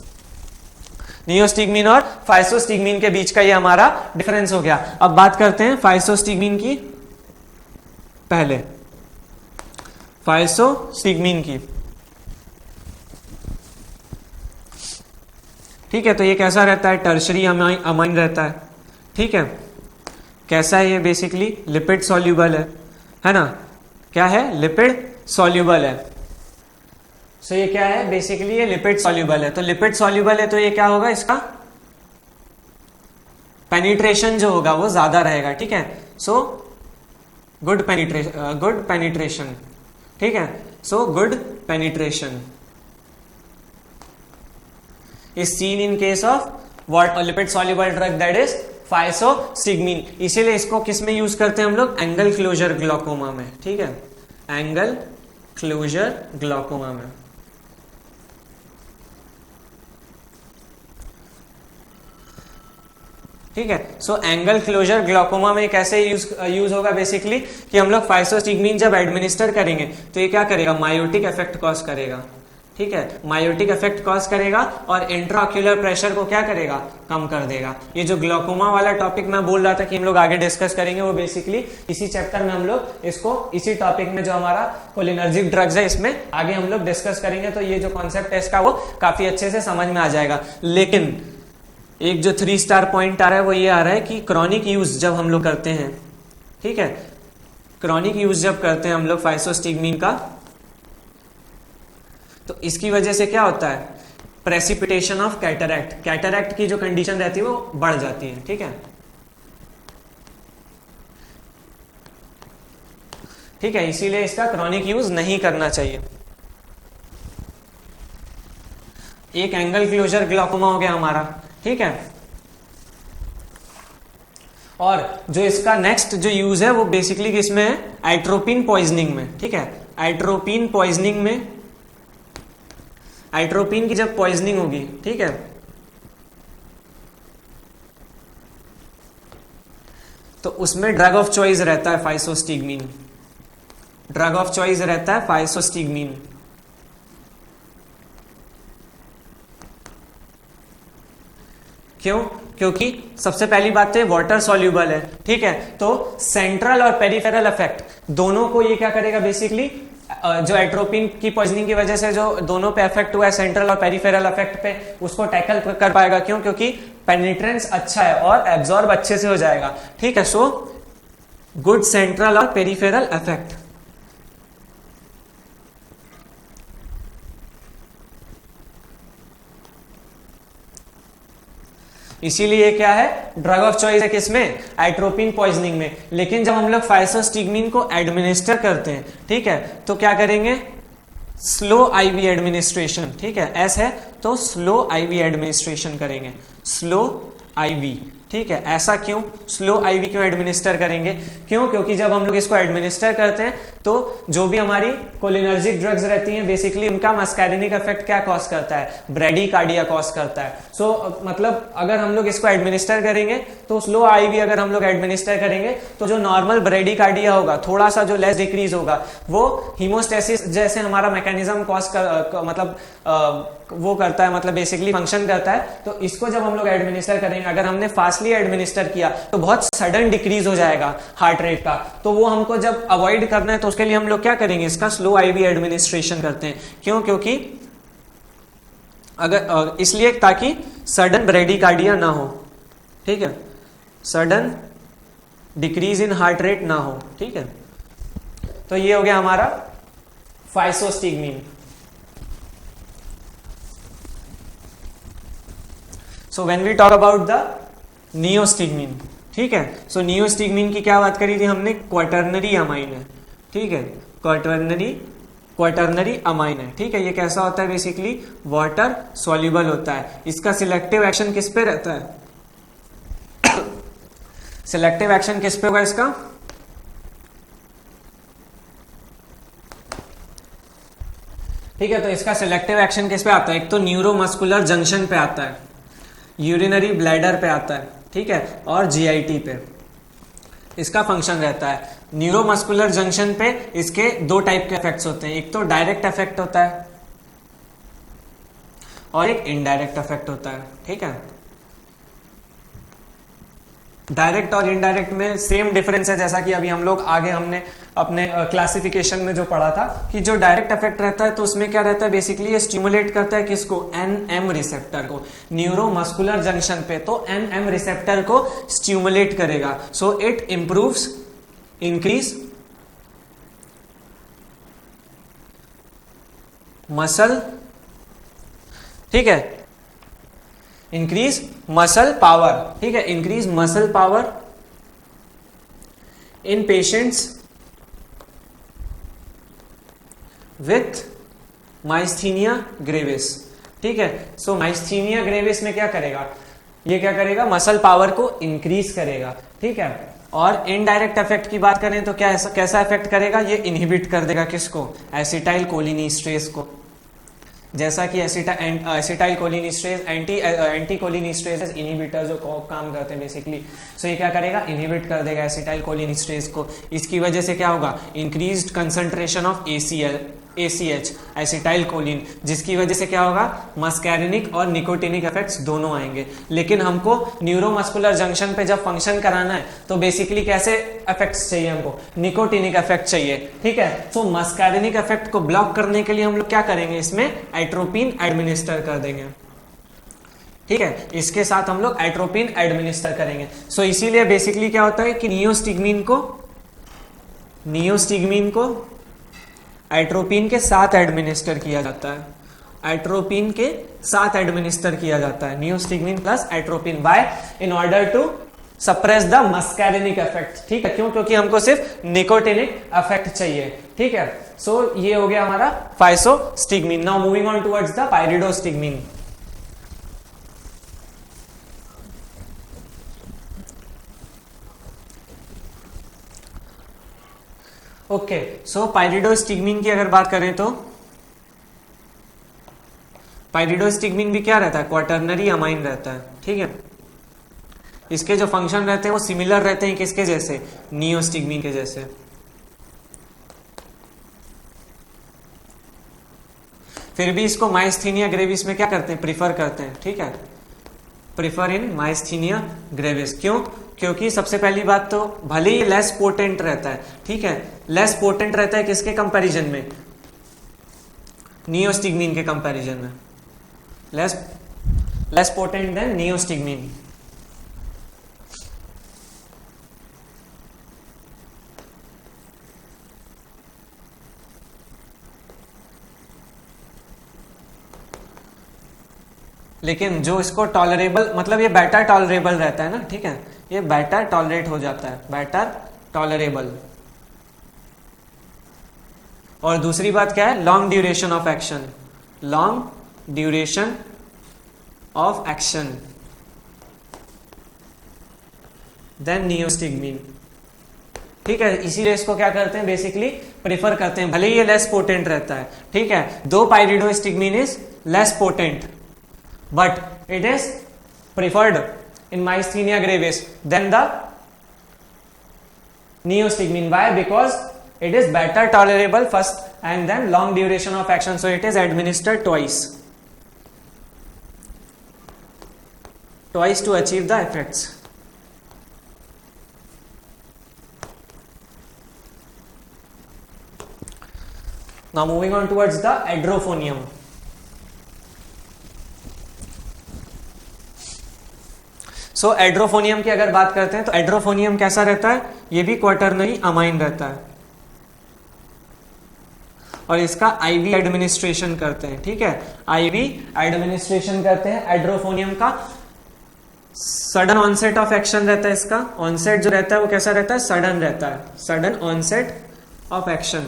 नियोस्टिग्मीन और फाइसोस्टिग्मीन के बीच का ये हमारा डिफरेंस हो गया। अब बात करते हैं फाइसोस्टिग्मीन की, पहले फाइसोस्टिग्मीन की, ठीक है। तो ये कैसा रहता है, टर्शरी अमाइन रहता है, ठीक है। कैसा है ये, बेसिकली लिपिड सॉल्युबल है ना, क्या है, लिपिड सॉल्युबल है। सो ये क्या है, बेसिकली ये लिपिड सॉल्युबल है। तो लिपिड सॉल्युबल है तो ये क्या होगा, इसका पेनिट्रेशन जो होगा वो ज्यादा रहेगा, ठीक है। सो गुड पेनिट्रेशन, ठीक है। So good penetration is seen in case of what, lipid soluble drug that is physostigmine. इसीलिए इसको किस में यूज करते हैं हम लोग, एंगल क्लोजर ग्लूकोमा में, ठीक है, एंगल क्लोजर ग्लूकोमा में। ठीक है। सो एंगल क्लोजर ग्लूकोमा में कैसे यूज होगा, बेसिकली कि हम लोग फाइसोस्टिग्मीन जब एडमिनिस्टर करेंगे तो ये क्या करेगा, मायोटिक इफेक्ट कॉज करेगा, ठीक है, मायोटिक इफेक्ट कॉज करेगा और इंट्राऑक्यूलर प्रेशर को क्या करेगा, कम कर देगा। ये जो ग्लोकोमा वाला टॉपिक मैं बोल रहा था कि हम लोग आगे डिस्कस करेंगे, वो बेसिकली इसी चैप्टर में हम लोग इसको इसी टॉपिक में जो हमारा कोलिनर्जिक ड्रग्स है इसमें आगे हम लोग डिस्कस करेंगे। तो ये जो कॉन्सेप्ट है इसका वो काफी अच्छे से समझ में आ जाएगा। लेकिन एक जो 3 स्टार पॉइंट आ रहा है वो ये आ रहा है कि क्रॉनिक यूज जब हम लोग करते हैं, ठीक है, क्रॉनिक यूज जब करते हैं हम लोग फाइसोस्टिग्मीन का, तो इसकी वजह से क्या होता है, प्रेसिपिटेशन ऑफ कैटरैक्ट, कैटरैक्ट की जो कंडीशन रहती है वो बढ़ जाती है। ठीक है, ठीक है, इसीलिए इसका क्रॉनिक यूज नहीं करना चाहिए। एक एंगल क्लोजर ग्लोकोमा हो गया हमारा, ठीक है। और जो इसका नेक्स्ट जो यूज है वो बेसिकली किसमें है, एट्रोपिन पॉइजनिंग में। ठीक है, एट्रोपिन पॉइजनिंग में, एट्रोपिन की जब पॉइजनिंग होगी, ठीक है, तो उसमें ड्रग ऑफ चॉइस रहता है फाइसोस्टिग्मीन, ड्रग ऑफ चॉइस रहता है फाइसोस्टिग्मीन। क्यों? क्योंकि सबसे पहली बात तो वाटर सॉल्यूबल है, ठीक है, तो सेंट्रल और पेरिफेरल इफेक्ट दोनों को ये क्या करेगा, बेसिकली जो एट्रोपिन की पॉइजनिंग की वजह से जो दोनों पे इफेक्ट हुआ है, सेंट्रल और पेरिफेरल इफेक्ट पे, उसको टैकल कर पाएगा। क्यों? क्योंकि पेनिट्रेंस अच्छा है और एब्जॉर्ब अच्छे से हो जाएगा। ठीक है, सो गुड सेंट्रल और पेरिफेरल इफेक्ट। इसीलिए क्या है, ड्रग ऑफ चॉइस है किसमें, एट्रोपिन पॉइजनिंग में। लेकिन जब हम लोग फाइसोस्टिग्मीन को एडमिनिस्टर करते हैं, ठीक है, तो क्या करेंगे, स्लो आईवी एडमिनिस्ट्रेशन। ठीक है, एस है तो स्लो आईवी एडमिनिस्ट्रेशन करेंगे, स्लो आईवी। ठीक है, ऐसा क्यों, स्लो आईवी क्यों एडमिनिस्टर करेंगे? क्यों? क्योंकि जब हम लोग इसको एडमिनिस्टर करते हैं तो जो भी हमारी कोलिनर्जिक ड्रग्स रहती हैं बेसिकली उनका मस्कैरिनिक इफेक्ट क्या कॉज करता है, ब्रेडीकार्डिया कॉज करता है। सो मतलब अगर हम लोग इसको एडमिनिस्टर करेंगे तो स्लो आईवी अगर हम लोग एडमिनिस्टर करेंगे तो जो नॉर्मल ब्रेडीकार्डिया होगा, थोड़ा सा जो लेस डिक्रीज होगा, वो हीमोस्टेसिस जैसे हमारा मैकेनिज्म कॉज कर मतलब वो करता है, मतलब बेसिकली फंक्शन करता है। तो इसको जब हम लोग एडमिनिस्टर करेंगे, अगर हमने फास्टली एडमिनिस्टर किया तो बहुत सडन डिक्रीज हो जाएगा हार्ट रेट का, तो वो हमको जब अवॉइड करना है तो उसके लिए हम लोग क्या करेंगे, इसका स्लो आईवी एडमिनिस्ट्रेशन करते हैं। क्यों? क्योंकि अगर इसलिए ताकि सडन ब्रेडीकार्डिया ना हो, ठीक है, sudden decrease in heart rate ना हो। ठीक है, तो ये हो गया हमारा फाइसोस्टिग्मीन। So when we talk about the neostigmine, ठीक है, सो नियोस्टिग्मीन की क्या बात करी थी हमने, क्वाटर्नरी अमाइन है। ठीक है, क्वाटर्नरी अमाइन है। ठीक है, ये कैसा होता है, बेसिकली वाटर सॉल्युबल होता है। इसका सिलेक्टिव एक्शन किस पे रहता है, सिलेक्टिव एक्शन किस पे होगा इसका, ठीक है, तो इसका सिलेक्टिव एक्शन किस पे आता है, एक तो न्यूरोमस्कुलर जंक्शन पे आता है, यूरिनरी ब्लैडर पे आता है, ठीक है, और जीआईटी पे इसका फंक्शन रहता है। न्यूरोमस्कुलर जंक्शन पे इसके दो टाइप के इफेक्ट्स होते हैं, एक तो डायरेक्ट इफेक्ट होता है और एक इनडायरेक्ट इफेक्ट होता है। ठीक है, डायरेक्ट और इनडायरेक्ट में सेम डिफरेंस है, जैसा कि अभी हम लोग आगे हमने अपने क्लासिफिकेशन में जो पढ़ा था कि जो डायरेक्ट इफेक्ट रहता है तो उसमें क्या रहता है, बेसिकली ये स्टिमुलेट करता है किसको, एनएम रिसेप्टर को, न्यूरोमस्कुलर जंक्शन पे, तो एनएम रिसेप्टर को स्टिमुलेट करेगा। So it improves, increase muscle, ठीक है, इंक्रीज मसल पावर। ठीक है, increase muscle power in patients with myasthenia gravis. ठीक है, सो माइस्थीनिया ग्रेविस में क्या करेगा, ये क्या करेगा, मसल पावर को इंक्रीज करेगा। ठीक है, और इनडायरेक्ट इफेक्ट की बात करें तो क्या कैसा इफेक्ट करेगा, ये इनहिबिट कर देगा किसको, एसिटाइल कोलिनिस्ट्रेज को। जैसा कि acetyl cholinesterase anti cholinesterase inhibitor जो काम करते हैं बेसिकली, सो ये क्या करेगा, इनहिबिट कर देगा एसिटाइल कोलिनिस्ट्रेज को। इसकी वजह से क्या होगा, increased concentration of ACL, ACH acetyl choline, जिसकी वजह से क्या होगा, मस्कैरिनिक और निकोटिनिक इफेक्ट्स दोनों आएंगे। लेकिन हमको न्यूरोमस्कुलर जंक्शन पे जब फंक्शन कराना है तो बेसिकली कैसे इफेक्ट्स चाहिए, हमको निकोटिनिक इफेक्ट चाहिए, ठीक है। सो मस्कैरिनिक इफेक्ट को ब्लॉक करने के लिए हम लोग क्या करेंगे, इसमें एट्रोपिन एडमिनिस्टर कर देंगे, ठीक है। इसके साथ हम लोग एट्रोपिन एडमिनिस्टर करेंगे। सो इसीलिए बेसिकली क्या होता है कि नियोस्टिग्मीन को एट्रोपिन के साथ एडमिनिस्टर किया जाता है, एट्रोपिन के साथ एडमिनिस्टर किया जाता है, neostigmine plus atropine, by in order to suppress the muscarinic effect, ठीक है। क्यों, क्योंकि हमको सिर्फ निकोटिनिक इफेक्ट चाहिए, ठीक है। सो ये हो गया हमारा physostigmine. Now moving on towards the pyridostigmine. Okay, so pyridostigmine की अगर बात करें तो पाइरिडोस्टिग्मीन भी क्या रहता है, क्वाटर्नरी अमाइन रहता है, ठीक है। इसके जो फंक्शन रहते हैं वो सिमिलर रहते हैं किसके जैसे, नियोस्टिग्मीन के जैसे। फिर भी इसको माइस्थीनिया ग्रेविस में क्या करते हैं, प्रिफर करते हैं, ठीक है, प्रिफर इन माइस्थीनिया ग्रेविस। क्यों, क्योंकि सबसे पहली बात तो भले ही लेस पोटेंट रहता है, ठीक है, लेस पोटेंट रहता है किसके कंपैरिजन में, नियोस्टिग्मीन के कंपैरिजन में, लेस पोटेंट देन नियोस्टिग्मीन। लेकिन जो इसको टॉलरेबल, मतलब ये बेटर टॉलरेबल रहता है ना, ठीक है, ये बेटर टॉलरेट हो जाता है, बेटर टॉलरेबल। और दूसरी बात क्या है, long duration of action, long duration of action than neostigmine, ठीक है। इसीलिए इसको क्या करते हैं, बेसिकली प्रेफर करते हैं, भले ही ये लेस पोटेंट रहता है, ठीक है। Though pyridostigmine is less potent but it is preferred in myasthenia gravis than the neostigmine. Why? Because it is better tolerable first and then long duration of action, so it is administered twice to achieve the effects. Now moving on towards the edrophonium. सो एड्रोफोनियम की अगर बात करते हैं तो एड्रोफोनियम कैसा रहता है, ये भी क्वाटर्नरी अमाइन रहता है और इसका आईवी एडमिनिस्ट्रेशन करते हैं, ठीक है, आईवी एडमिनिस्ट्रेशन करते हैं। एड्रोफोनियम का सडन ऑनसेट ऑफ एक्शन रहता है, इसका ऑनसेट जो रहता है वो कैसा रहता है, सडन रहता है, sudden onset of action.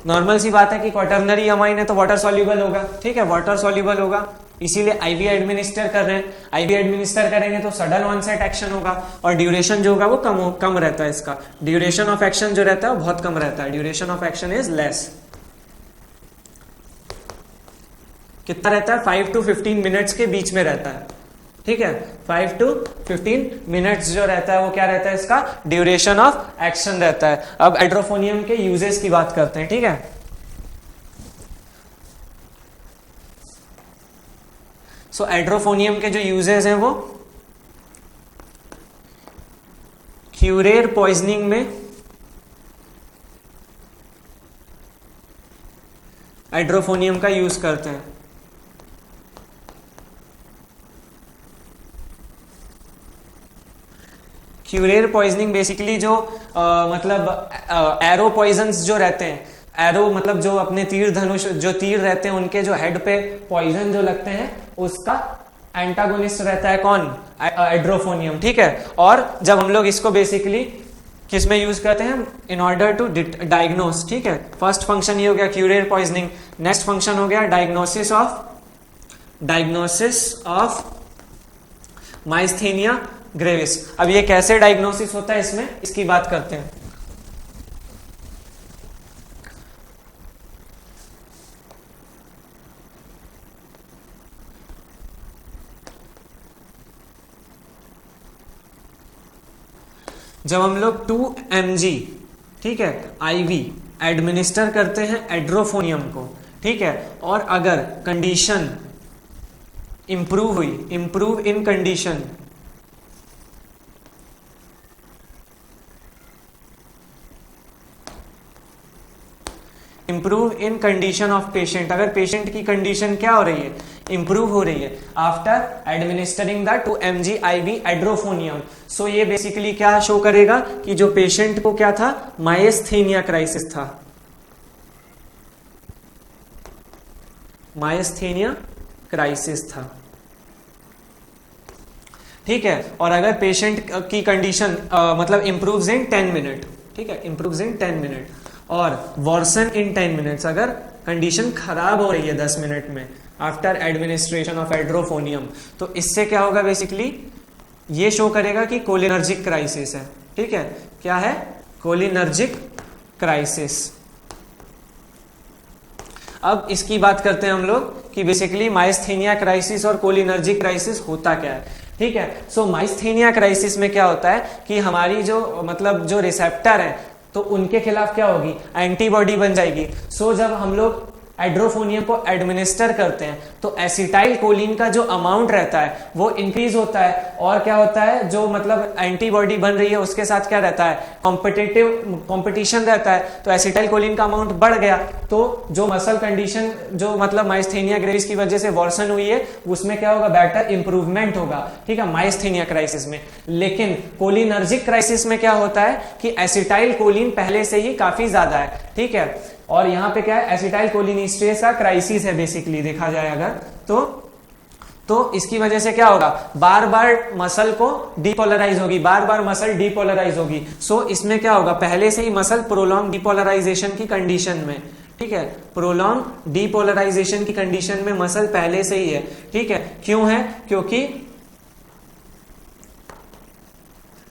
Normal सी बात है कि क्वाटर्नरी अमाइन है तो वाटर सॉल्युबल होगा, ठीक है, वाटर सॉल्युबल होगा, इसीलिए आईवी एडमिनिस्टर कर रहे हैं। आईवी एडमिनिस्टर करेंगे तो सडन ऑनसेट एक्शन होगा और ड्यूरेशन जो होगा वो कम रहता है, इसका ड्यूरेशन ऑफ एक्शन जो रहता है वो बहुत कम रहता है, duration of action is less. कितना रहता है, 5 to 15 मिनट्स के बीच में रहता है, ठीक है, 5 to 15 मिनट्स जो रहता है वो क्या रहता है, इसका ड्यूरेशन ऑफ एक्शन रहता है। अब एड्रोफोनियम के यूजेस की बात करते हैं, ठीक है। सो एड्रोफोनियम के जो यूजेस हैं वो क्यूरेर पॉइजनिंग में एड्रोफोनियम का यूज करते हैं। क्यूरेर पॉइजनिंग बेसिकली जो मतलब एरो पॉइजन्स जो रहते हैं, एरो मतलब जो अपने तीर धनुष जो तीर रहते हैं उनके जो हेड पे पॉइजन जो लगते हैं उसका एंटागोनिस्ट रहता है कौन, एड्रोफोनियम, ठीक है। और जब हम लोग इसको बेसिकली किस में यूज करते हैं, इन ऑर्डर टू डायग्नोस, ठीक है। फर्स्ट फंक्शन ये हो गया क्यूरेर पॉइजनिंग, नेक्स्ट फंक्शन हो गया डायग्नोसिस ऑफ माइस्थेनिया ग्रेविस। अब ये कैसे डायग्नोसिस होता है इसमें, इसकी बात करते हैं। जब हम लोग 2 mg, ठीक है, IV एडमिनिस्टर करते हैं एड्रोफोनियम को, ठीक है, और अगर कंडीशन इंप्रूव हुई, improve in condition, improve in condition of patient, अगर पेशेंट की कंडीशन क्या हो रही है, इंप्रूव हो रही है after administering the 2 mg IV edrophonium, सो ये बेसिकली क्या शो करेगा कि जो पेशेंट को क्या था, मायस्थेनिया क्राइसिस था, मायस्थेनिया क्राइसिस था, ठीक है। और अगर पेशेंट की कंडीशन मतलब इंप्रूव्स इन 10 मिनट, ठीक है, इंप्रूव्स इन 10 मिनट और वर्सन इन 10 मिनट्स, अगर कंडीशन खराब हो रही है 10 मिनट में आफ्टर एडमिनिस्ट्रेशन ऑफ एड्रोफोनियम, तो इससे क्या होगा, बेसिकली ये शो करेगा कि कोलिनर्जिक क्राइसिस है, ठीक है, क्या है, कोलिनर्जिक क्राइसिस। अब इसकी बात करते हैं हम लोग कि बेसिकली मायस्थेनिया क्राइसिस और कोलिनर्जिक क्राइसिस होता क्या है, ठीक है। सो मायस्थेनिया क्राइसिस में क्या होता है कि हमारी जो मतलब जो रिसेप्टर है तो उनके खिलाफ क्या होगी, एंटीबॉडी बन जाएगी। सो जब हम लोग एड्रोफोनियम को एडमिनिस्टर करते हैं तो एसिटाइल कोलिन का जो अमाउंट रहता है वो इंक्रीज होता है, और क्या होता है, जो मतलब एंटीबॉडी बन रही है उसके साथ क्या रहता है, कंपटीशन रहता है, तो एसिटाइल कोलिन का अमाउंट बढ़ गया, तो जो मसल कंडीशन जो मतलब मायस्थेनिया क्राइसिस की वजह से वर्सन हुई है उसमें क्या होगा, बेटर इंप्रूवमेंट होगा, ठीक है, मायस्थेनिया क्राइसिस में। लेकिन कोलिनर्जिक क्राइसिस में क्या होता है कि एसिटाइल कोलिन पहले से ही काफी ज्यादा है, ठीक है, और यहां पे क्या है, एसिटाइल कोलिनिस्ट्रेस का क्राइसिस है बेसिकली देखा जाए अगर तो इसकी वजह से क्या होगा, बार बार मसल को डीपोलराइज होगी, बार बार मसल डीपोलराइज होगी। सो इसमें क्या होगा, पहले से ही मसल प्रोलॉन्ग डीपोलराइजेशन की कंडीशन में, ठीक है, प्रोलॉन्ग डीपोलराइजेशन की कंडीशन में मसल पहले से ही है, ठीक है। क्यों है, क्योंकि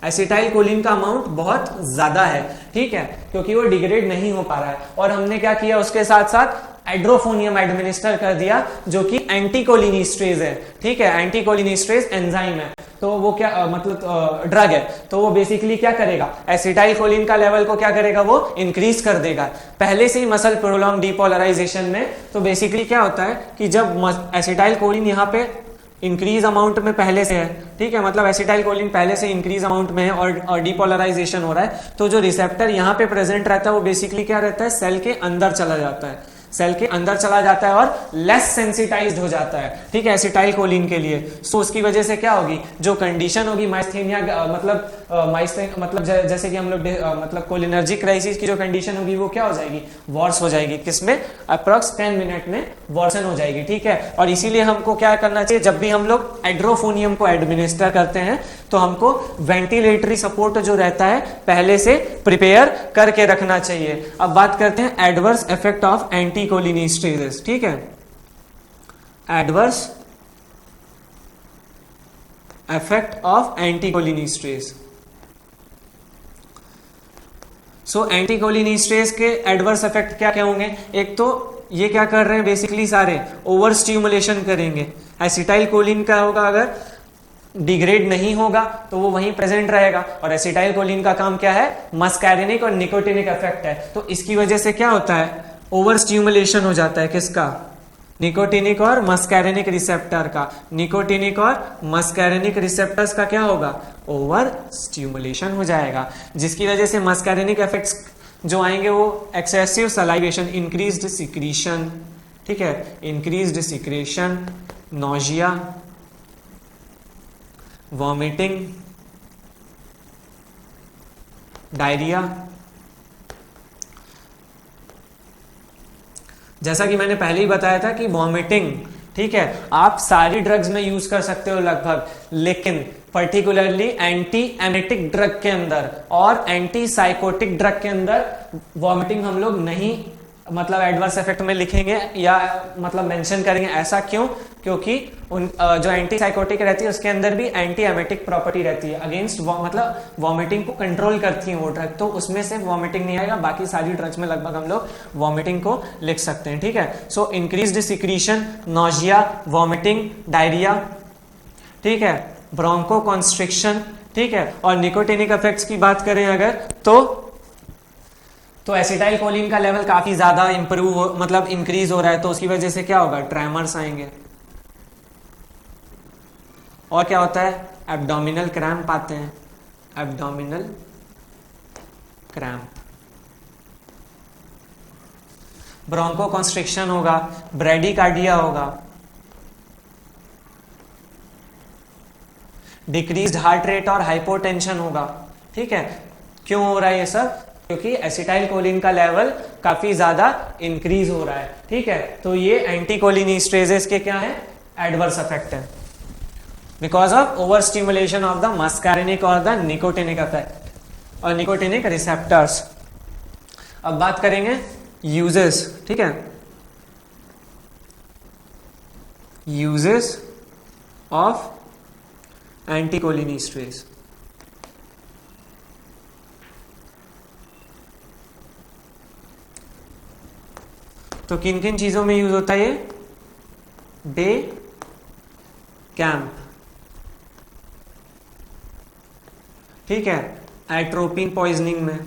एसिटाइल कोलिन का अमाउंट बहुत ज्यादा है, ठीक है, क्योंकि वो डिग्रेड नहीं हो पा रहा है, और हमने क्या किया, उसके साथ साथ एड्रोफोनियम एडमिनिस्टर कर दिया जो कि एंटीकोलिनिस्ट्रेज है, ठीक है, एंटीकोलिनिस्ट्रेज एंजाइम है, तो वो क्या मतलब ड्रग है, तो वो बेसिकली क्या करेगा, एसिटाइल कोलिन का लेवल को क्या करेगा, वो इंक्रीज कर देगा पहले से ही मसल प्रोलॉन्ग डीपोलराइजेशन में। तो बेसिकली क्या होता है कि जब एसिटाइल कोलिन यहाँ पे इंक्रीज अमाउंट में पहले से है, ठीक है, मतलब एसिटाइल कोलिन पहले से इंक्रीज अमाउंट में है और डीपोलराइजेशन हो रहा है, तो जो रिसेप्टर यहाँ पे प्रेजेंट रहता है वो बेसिकली क्या रहता है, सेल के अंदर चला जाता है, सेल के अंदर चला जाता है और लेस सेंसिटाइज्ड हो जाता है, ठीक है, एसिटाइल कोलिन के लिए। सो उसकी वजह से क्या होगी, जो कंडीशन होगी मायस्थेनिया मतलब जैसे कि हम लोग मतलब कोलिनर्जिक क्राइसिस की जो कंडीशन होगी वो क्या हो जाएगी, वर्स हो जाएगी, किसमें, अप्रॉक्स 10 मिनट में वर्सन हो जाएगी, ठीक है। और इसीलिए हमको क्या करना चाहिए, जब भी हम लोग एड्रोफोनियम को एडमिनिस्टर करते हैं तो हमको वेंटिलेटरी सपोर्ट जो रहता है पहले से प्रिपेयर करके रखना चाहिए। अब बात करते हैं एडवर्स इफेक्ट ऑफ एंटीकोलिनिस्ट्रेजेस, ठीक है, एडवर्स इफेक्ट ऑफ एंटीकोलिनिस्ट्रेज। सो एंटीकोलिनिस्ट्रेज के एडवर्स इफेक्ट क्या क्या होंगे, एक तो ये क्या कर रहे हैं, बेसिकली सारे ओवर स्टिमुलेशन करेंगे, एसिटाइल कोलिन का होगा अगर डिग्रेड नहीं होगा तो वो वहीं प्रेजेंट रहेगा, और एसिटाइल कोलिन का काम क्या है, मस्कैरिनिक और निकोटिनिक इफेक्ट है, तो इसकी वजह से क्या होता है, ओवर स्टिमुलेशन हो जाता है, किसका, निकोटिनिक और मस्कैरिनिक रिसेप्टर का, निकोटिनिक और मस्कैरिनिक रिसेप्टर्स का क्या होगा, ओवर स्टिमुलेशन हो जाएगा, जिसकी वजह से मस्कैरिनिक इफेक्ट्स जो आएंगे वो एक्सेसिव सलाइवेशन, इंक्रीज्ड सिक्रीशन, ठीक है, increased secretion, nausea, vomiting, diarrhoea. जैसा कि मैंने पहले ही बताया था कि वॉमिटिंग, ठीक है, आप सारी ड्रग्स में यूज कर सकते हो लगभग, लेकिन पर्टिकुलरली एंटी एमेटिक ड्रग के अंदर और एंटी साइकोटिक ड्रग के अंदर वॉमिटिंग हम लोग नहीं मतलब एडवर्स इफेक्ट में लिखेंगे या मतलब मेंशन करेंगे। ऐसा क्यों, क्योंकि उन जो एंटी साइकोटिक रहती है उसके अंदर भी एंटी एमेटिक प्रॉपर्टी रहती है, अगेंस्ट मतलब वॉमिटिंग को कंट्रोल करती है वो ड्रग, तो उसमें से वॉमिटिंग नहीं आएगा, बाकी सारी ड्रग्स में लगभग हम लोग वॉमिटिंग को लिख सकते हैं, ठीक है। So increased secretion, nausea, vomiting, diarrhoea, ठीक है, ब्रोंको कॉन्स्ट्रिक्शन, ठीक है। और निकोटिनिक इफेक्ट्स की बात करें अगर तो एसिटाइल कोलिन का लेवल काफी ज्यादा मतलब इंक्रीज हो रहा है, तो उसकी वजह से क्या होगा, ट्रेमर्स आएंगे। और क्या होता है, एब्डोमिनल क्रैम्प आते हैं, एब्डोमिनल क्रैम्प, ब्रोंको कॉन्स्ट्रिक्शन होगा, ब्रेडिकार्डिया होगा, डिक्रीज्ड हार्ट रेट और हाइपोटेंशन होगा। ठीक है, क्यों हो रहा है ये सब, क्योंकि एसिटाइल कोलिन का लेवल काफी ज्यादा इंक्रीज हो रहा है। ठीक है, तो ये एंटीकोलिनेस्टरेजेस के क्या है, एडवर्स इफेक्ट है, because of over stimulation of the muscarinic और द निकोटिनिक इफेक्ट और निकोटिनिक रिसेप्टर्स। अब बात करेंगे यूजेस। ठीक है, यूजेस ऑफ एंटीकोलिनेस्टरेज। तो किन किन चीजों में यूज होता है ये, डे कैंप, ठीक है, एट्रोपिन पॉइजनिंग में,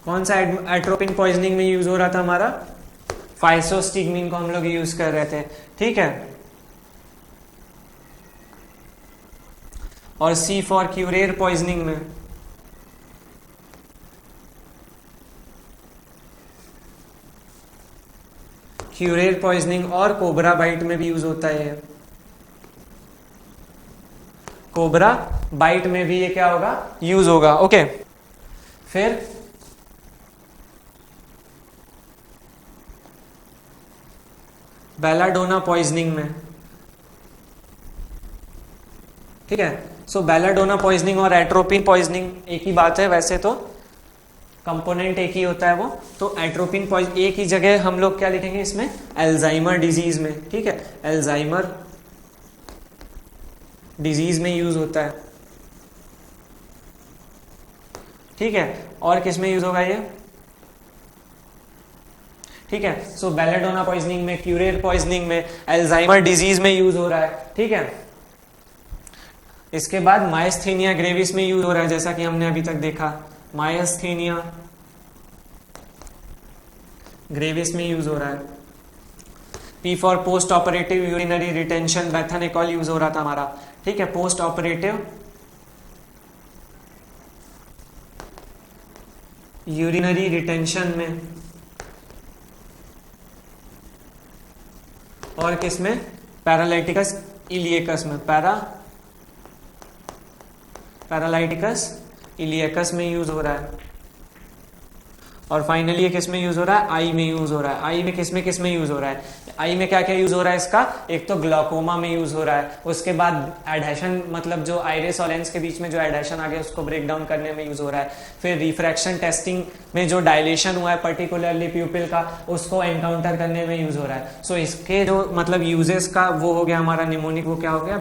कौन सा एट्रोपिन पॉइजनिंग में यूज हो रहा था हमारा, फाइसोस्टिग्मिन को हम लोग यूज कर रहे थे। ठीक है, और सी फॉर क्यूरेर पॉइजनिंग में, क्यूरेर पॉइजनिंग और कोबरा बाइट में भी यूज होता है। कोबरा बाइट में भी ये क्या होगा, यूज होगा। ओके, फिर बेलाडोना पॉइजनिंग में। ठीक है, सो बेलाडोना पॉइजनिंग और एट्रोपिन पॉइजनिंग एक ही बात है, वैसे तो कंपोनेंट एक ही होता है वो। तो एट्रोपिन पॉइजन एक ही जगह हम लोग क्या लिखेंगे इसमें, अल्जाइमर डिजीज में। ठीक है, अल्जाइमर डिजीज में यूज होता है। ठीक है, और किस में यूज होगा ये, ठीक है, सो बेलाडोना पॉइजनिंग में, क्यूरेर पॉइजनिंग में, अल्जाइमर डिजीज में यूज हो रहा है। ठीक है, इसके बाद मायस्थेनिया ग्रेविस में यूज हो रहा है, जैसा कि हमने अभी तक देखा, मायस्थेनिया ग्रेविस में यूज हो रहा है। P for post operative urinary retention, bethanechol use हो रहा था हमारा। ठीक है, पोस्ट ऑपरेटिव यूरिनरी रिटेंशन में, और किसमें, पैरालाइटिकस इलियकस में, पैरालाइटिकस इलियकस में यूज हो रहा है। और फाइनली ये किस में यूज हो रहा है, आई में यूज हो रहा है। आई में किस में यूज हो रहा है, आई में क्या क्या यूज हो रहा है इसका, एक तो ग्लाकोमा में यूज हो रहा है, उसके बाद एडहेशन, मतलब जो आइरिस और लेंस के बीच में जो एडहेशन आ गया उसको ब्रेक डाउन करने में यूज हो रहा है। फिर रिफ्रैक्शन टेस्टिंग में जो डायलेशन हुआ है पर्टिकुलरली प्यूपिल का, उसको एनकाउंटर करने में यूज हो रहा है। सो इसके जो मतलब यूजेस का वो हो गया हमारा निमोनिक, वो क्या हो गया,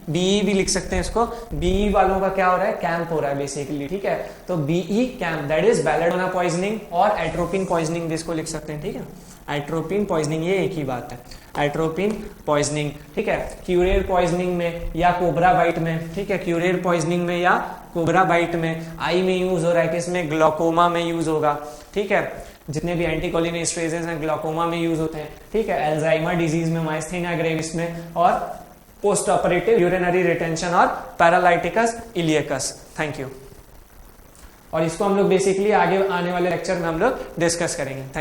बीई भी लिख सकते हैं इसको। बीई वालों का क्या हो रहा है, कैंप हो रहा है बेसिकली। ठीक है, तो BE camp, that is belladonna poisoning और एट्रोपिन पॉइजनिंग, जिसको लिख सकते हैं। ठीक है, एट्रोपिन पॉइजनिंग, ये एक ही बात है, एट्रोपिन पॉइजनिंग। ठीक है, क्यूरेर पॉइजनिंग में या कोबरा बाइट में। ठीक है, क्यूरेर पॉइजनिंग में या कोबरा बाइट में आई में यूज हो रहा है, किसमें, ग्लाकोमा में यूज होगा। ठीक है, जितने भी एंटीकोलिनेस्टरेजेस हैं ग्लाकोमा में यूज होते हैं। ठीक है, अल्जाइमर डिजीज में, मायस्थेनिया ग्रेविस में, और पोस्ट ऑपरेटिव यूरिनरी रिटेंशन और पैरालाइटिकस इलियकस। Thank you. और इसको हम लोग बेसिकली आगे आने वाले लेक्चर में हम लोग डिस्कस करेंगे। Thank you.